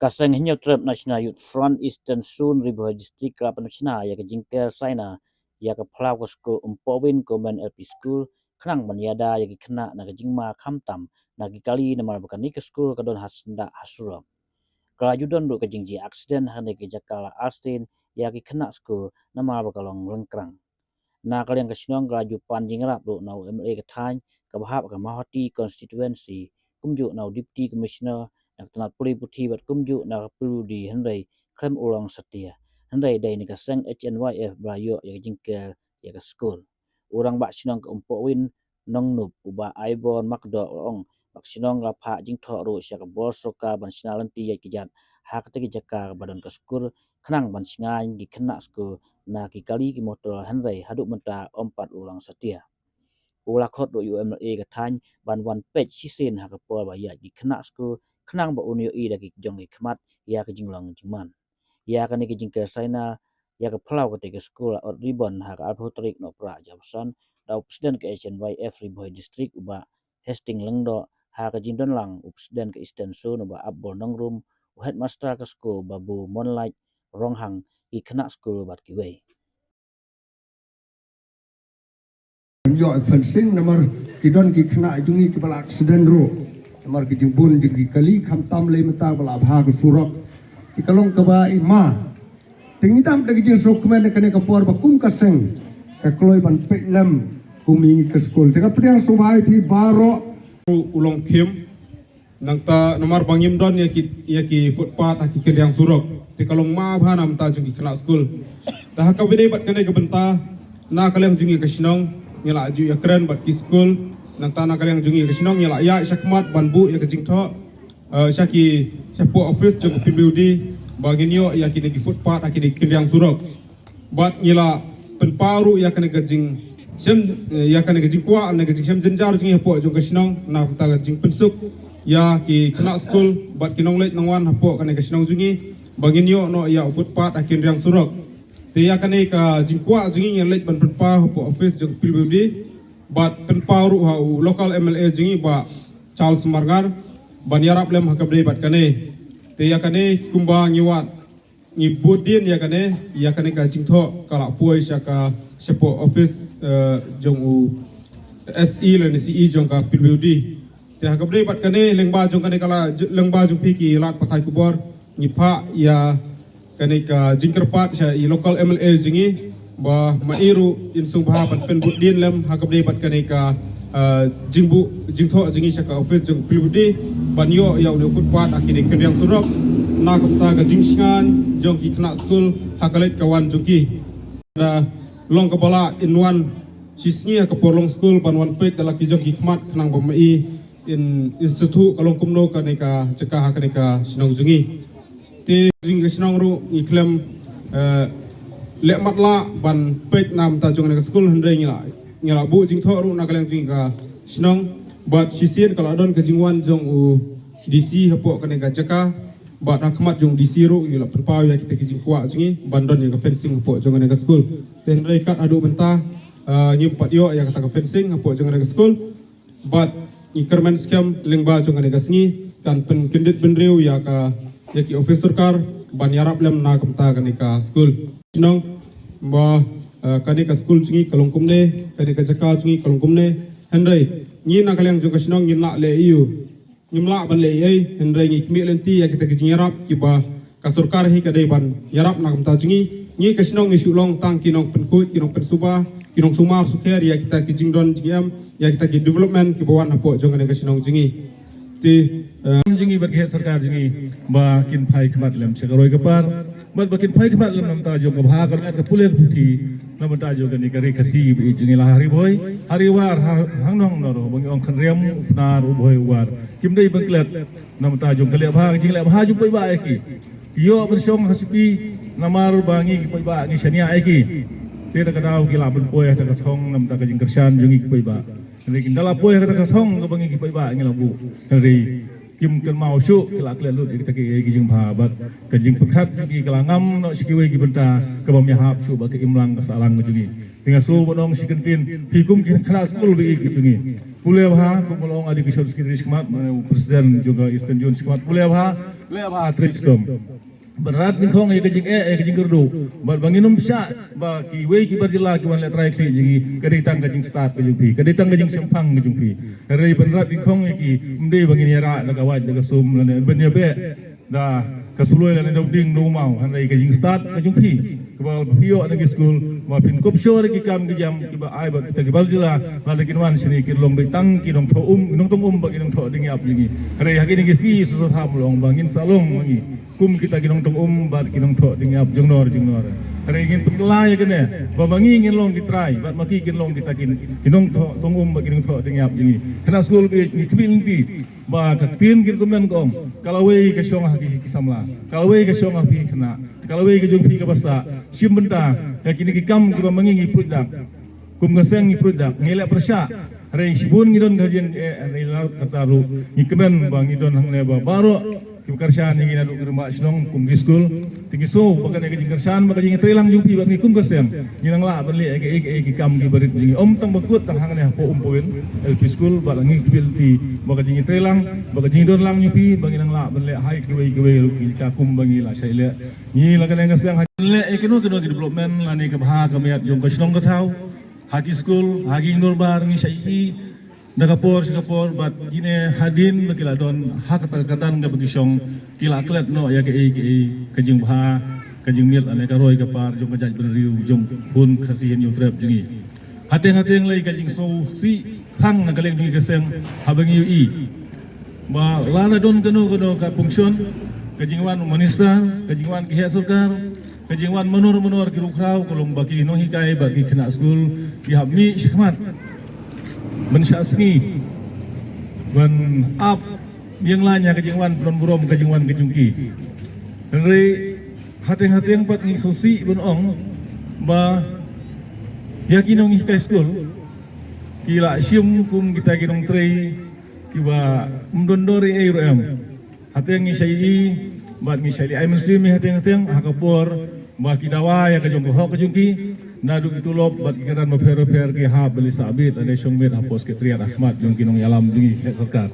Kaseng hinyo trip national youth front Eastern Sun Ribuai district Kelapan China ya ke jingkel saina ya ke plau ke school umpowin komen LP school kenang baniada ya ke kena na ke jingma kamtam na ke kali na marabakan ni ke school ke don hasenda hasura kelajudan do ke jingji accident hane ke jakala Austin ya ke kena school na marabakalong lengkrang na kalian ke sinong kelaju panjing rap do na MLA ke tany ke bahap ke mahoti constituency kumju na deputy commissioner nak tanat puli puti bat kumju na perlu di hendai klem ulang setia hendai dai ni kaseng HNYF brayo ya jingkel ya ke school orang bak sinong ke umpowin nong nup uba aibon makdo ong bak sinong la pha jing tho ro sya ke bol soka ban sinalan ti ya kijat hak te jaka badan ke school kenang ban singai gi kena school na ki kali ki motor hendai haduk menta ompat ulang setia ula khot do UMLA ke tany ban one page sisin ha ke pol ba ya gi kena school kenang ba unio i daki jong ki khmat ya ke jinglong jingman ya ke ni ke jingke saina ya ke plau ke te school or ribbon ha ke alpotrik no pra jabsan da presiden ke HNYF Ribuai district uba Hastings lengdo ha ke jindon lang presiden ke Eastern Sun uba Abol Nongrum headmaster ke school babu Monlight Ronghang i kena school bat ki wei yo fencing nomor kidon ki kena jungi ki bala accident ro nomor ki jimbun jigi kali khamtam le mata bala bha ku surok ki kalong ka ba ima tingidam de ki sok men kene ka por ba kum ka seng ka kloi ban pe lam kumi ke skol te ka priang subai thi baro ulong kim nang ta nomor bangim don ya ki footpath ki kiriang surok te kalong ma bha nam ta jungi kena school ta ka bide bat kene ka benta na kaleng jungi ka sinong nyala ju ya keren bat ki school nang tanah kalian jungi ke sinong nyala ya syakmat banbu ya ke jingtho syaki syapo office jong PBUD baginyo ya kini ki footpath akini kiriang surok bat nyala penparu ya kene ke jing sem ya kene ke jing kwa ne ke jing sem jenjar jungi hapo jong ke sinong na ta ke jing pensuk ya ki kena school bat kinong let nangwan hapo kene ke sinong jungi baginyo no ya footpath akini kiriang surok Tiya kane ka jingkwa jingi yang late ban penpa po office jeng PBUD bat penpa ru ha local MLA jingi ba Charles Margar ban yarap lem hakabre bat kane tiya kane kumba nyiwat ni budin ya kane ka jingtho kala puai syaka sepo office jong u SE le ni CE jong ka PBUD tiya hakabre bat kane lengba jong kane kala lengba jong piki lat pakai kubor nyipa ya kanika jingkerpat sa i local MLA jingi ba mairu insung bha pat pen budin lem hakabde pat kanika jingtho jingi sa ka office jong PBUD banyo ya udah footpath akini kiriang surok na kapta ka jingsngan jong ki kena school hakalet kawan jongki da long kepala in one sisnya ka porlong school ban one page dalaki jong ki khmat kenang ba mai in institute kalong kumno kanika cekah kanika sinong jingi jing kesenang ru iklam lek matla ban pet nam ta jong na school hendai ngila bu jing tho ru na kaleng jing ka senang bat sisien kalau don ke jingwan jong u DC hapo kane ka jaka bat akmat jong DC ru ngila perpau ya kita ke jing kwa jingi bandon ya ka fencing hapo jong na ka school ten hendai kat adu benta nyimpat yo ya kata ka fencing hapo jong na ka school bat ikerman scam lengba jong na ka singi kan pen kendit benriu ya ka yaki officer kar ban yarap lem na kamta kanika school sinong ba kanika school jingi kalongkumne kanika jaka jingi kalongkumne hendrai ni na kalyang juga sinong ni la le iu nimla ban le ei hendrai ni kmi lenti ya kita kijing yarap kiba ka sarkar hi kadai ban yarap na kamta jingi ni ka sinong ni sulong tang kinong penkut kinong pensuba kinong sumar sukher ya kita kijing don jingam ya kita ki development kibawan hapo jong ka sinong jingi ti jingi berke sarkar jingi ba kin phai khmat lem se roi kapar bat bakin phai khmat lem nam ta jo ka bha ka pulen puthi nam ta jo ni kare khasi bi jingi la hari war hang nong no ro bang ong khan rem na ro boi war kim dei banglet nam ta jo kale bha jingi le bha ju pai ba ki yo bersong hasuki namar bangi pai ba ni sania ki te ta kadau ki la bun poi ta ka song nam ta ka jing kersan jingi pai ba Kin dala poy kata kasong ka bangi ki pai ba ngi labu. Hari kim kan mau syuk kelak kelak lut kita ke jing babat ke jing pekat ki kelangam no sikiwe ki benta ke bam yahap syuk ba ke imlang ke salang jungi dengan su bonong sikentin hikum ki khana school bi jungi pule bha ko bolong adi kishor skiri skmat presiden juga Eastern Jun skmat pule bha le bha tristom berat ni khong ke jing ke jing kerdu ba banginum sya ba ki we ki berjela ki wan le trai kli jingi kaditang ke jing start ke jing kaditang ke jing sempang ke jing pi rei berat ni khong ki mde bangin yara na kawaj daga sum ne ben be da kasuloi la ne ding no mau han rei ke jing start ke jing pi ba pio na ki school ma pin kop shore ki kam ki jam ki ba ai ba kita ki berjela la le kinwan sini ki long betang ki dong tho nong tong ba ki dong tho ding ap jingi rei ha ki ni ki si su tham long bangin salong mangi kum kita kinong tong bat kinong tho ding ap jongnor hari ingin pengelai kene babangi ingin long kitrai bat maki kin long kita kinong tong bat kinong tho ding ap jingi kena school ni kbil ti ba ka tin kin komen kom kalau we ke syong haki kisamla kalau we ke syong haki kena kalau we ke jong pi ka basa sim benta ya kini ki kam ki babangi ngi produk kum ka seng ngi produk ngele persya hari sibun ngidon gajen hari laut kataru ngi kemen bang ngidon hang ne ba baro kerjaan yang ingin aduk rumah senong kum di school tinggi so bagan yang kerjaan bagan yang telang jupi bagan kum kerjaan yang lah beli eki kam di berit jingi om tang bakut tang hang ne po poin LP school bagan yang kbil ti bagan yang telang bagan yang don lang jupi bagan yang lah beli hai kewe luki kum bangi lah saya le ni lah kan yang kerjaan le ekino development lah ni kebah kamiat jong senong kesau haki school haki norbar ni saya Singapore bat gine hadin bakila don hak katan ga bagisong kila klet no ya ke kajing bha kajing mil ane ka roi ka par jong kajaj benriu jong pun khasihin yo trap jingi hateng lai kajing so si thang na kaleng jingi keseng habang yu i ba lana don kano ka function kajing wan minister kajing wan ki sarkar kajing wan menor ki rukrau kolong baki no hikai baki kena school ki habmi shikmat mensyasni ban up yang lainnya kejengwan pelon burom kejengwan kejungki dari hateng pat ngi sosi ban ong ba yakinong high school kila sium kum kita kinong trei kiba mdondori ARM hateng ngi sayi bat ngi sayi ai musimi hateng hakapor ba kidawa ya kejong ho kejungki nadu itu lob bat kiran mafer ki ha beli sabit ada syong bet hapos ke triat Ahmad jong kinong yalam jungi sarkar